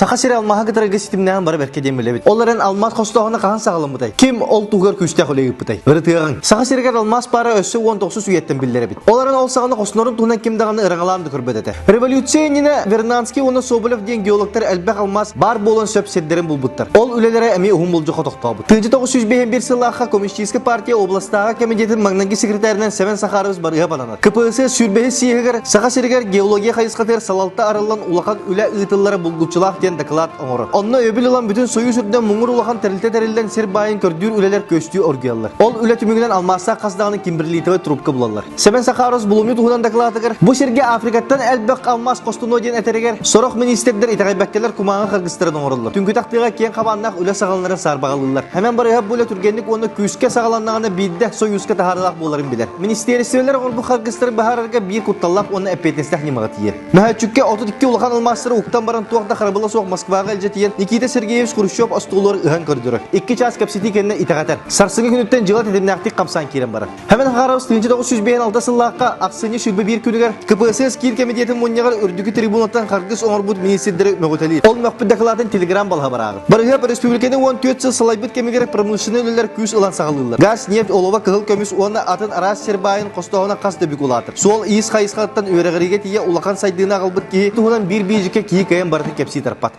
Сахасир алмаха гытарга системнан бары берке демелебит. Оларын алмаз костогына кахан сагалым бутай. Ким ол тугар күстә хөлегип бутай. Биртыгын. Сахасиргә алмаз пара өсө 19 суеттен биллере бит. Оларын ол саганы костнорун туган кимдаганы ыргаланды көрбөтөтө. Революцияны Вернадский оны Соболев деген геологтар әлбәк алмаз бар болон сөпседдерин булбуттар. Ол үлелере эми ухум булжу котоктабы. 1901 жылларга Коммунистическая партия областагы комитетин магнанги секретарынан Севен Сахарович барыга бананат. КПСС сүрбеһи сиегер Сахасиргә геология хайыскатыр салалта арылган улакан үле ыйтыллары булгучулак доклад оңорот. Онно өбүл улан бүтүн союз үрдөн муңур улахан терилте-терилден сер байын көрдүр үлелер көстүү оргиялар. Ол үле түмүгүнөн алмаса каздаганы кимбирлитеге трубка булалар. Севен Сахарович булуму тугунан докладыгар. Бу жерге Африкаттан элбек алмаз костуно ден этерегер сорох министрлер итагайбеккелер кумага кыргызстырдан оңорулар. Түнкү тактыга кен кабаннак үле сагалларын сарбагалылар. Hemen барыга буле түргенлик оны күскө сагаланнаганы бидде союзга тахарлак боларын билер. Министрлерлер орбу кыргызстыр бахарга бир кутталлап оны эпетестах немагат ие. Мәһәчүккә 32 улахан алмастыры уктан баран туакта харбыла Москвага элжетиен Никита Сергеевич Хрущев остулар ыхан көрдүрө. 2 час капсити кенне итагатар. Сарсыгы күнүттен жылат эдемнакты камсан кирен бара. Hemen Хараус 1906 сыллакка аксыны шүлбе бир күнүгөр КПСС кир комитетин муньягар үрдүгү трибунаттан Кыргыз оңорбут министрлери мөгөтели. Ол мөкпүт докладын телеграм балга барагы. Барыга республиканын 14 жыл салайбыт кемигер промышленный үлелер күз ылан сагалылар. Газ, нефть, олова кыл көмүс оны атын арас сербайын костогуна кас дөбүк улатыр. Сол иис хайыскаттан өрөгөриге тие улакан сайдыына калбыт ки тугунан бир бижикке кийиккен барды кепси тарпа.